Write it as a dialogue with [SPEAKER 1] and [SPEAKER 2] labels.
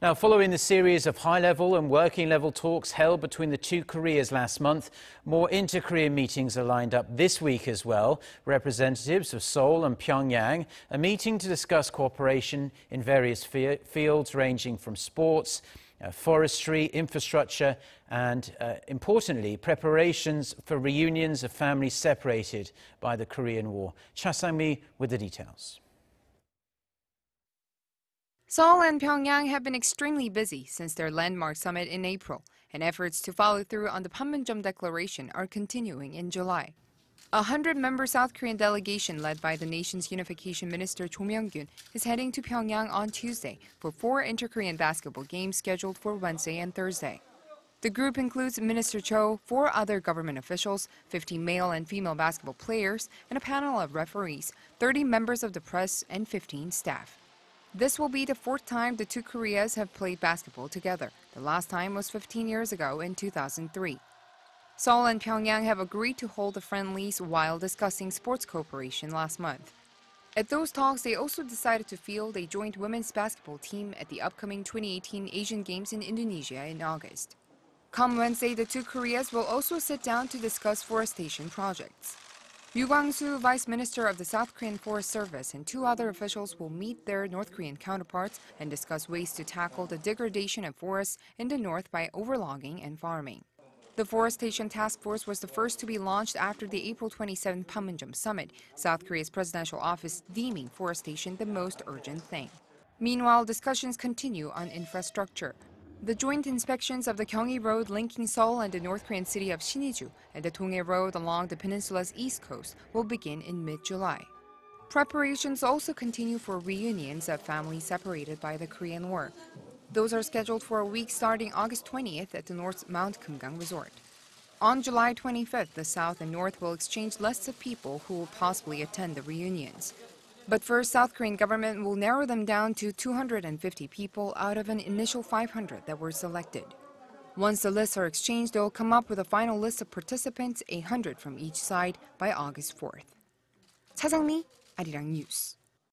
[SPEAKER 1] Now, following the series of high-level and working-level talks held between the two Koreas last month, more inter-Korean meetings are lined up this week as well. Representatives of Seoul and Pyongyang are meeting to discuss cooperation in various fields ranging from sports, forestry, infrastructure and, importantly, preparations for reunions of families separated by the Korean War. Cha Sang-mi with the details.
[SPEAKER 2] Seoul and Pyongyang have been extremely busy since their landmark summit in April, and efforts to follow through on the Panmunjom Declaration are continuing in July. A 100-member South Korean delegation led by the nation's unification Minister Cho Myoung-gyon is heading to Pyongyang on Tuesday for 4 inter-Korean basketball games scheduled for Wednesday and Thursday. The group includes Minister Cho, 4 other government officials, 50 male and female basketball players, and a panel of referees, 30 members of the press, and 15 staff. This will be the 4th time the two Koreas have played basketball together. The last time was 15 years ago in 2003. Seoul and Pyongyang have agreed to hold the friendlies while discussing sports cooperation last month. At those talks, they also decided to field a joint women's basketball team at the upcoming 2018 Asian Games in Indonesia in August. Come Wednesday, the two Koreas will also sit down to discuss forestation projects. Yu Kwang-soo, Vice Minister of the South Korean Forest Service, and 2 other officials will meet their North Korean counterparts and discuss ways to tackle the degradation of forests in the north by overlogging and farming. The Forestation Task Force was the first to be launched after the April 27 Panmunjom Summit, South Korea's presidential office deeming forestation the most urgent thing. Meanwhile, discussions continue on infrastructure. The joint inspections of the Gyeonggi Road linking Seoul and the North Korean city of Siniju and the Donghae Road along the peninsula's east coast will begin in mid-July. Preparations also continue for reunions of families separated by the Korean War. Those are scheduled for a week starting August 20th at the North's Mount Kumgang Resort. On July 25th, the South and North will exchange lists of people who will possibly attend the reunions. But first, South Korean government will narrow them down to 250 people out of an initial 500 that were selected. Once the lists are exchanged, they will come up with a final list of participants, 800 from each side, by August 4th. Cha Sang-mi, Arirang News.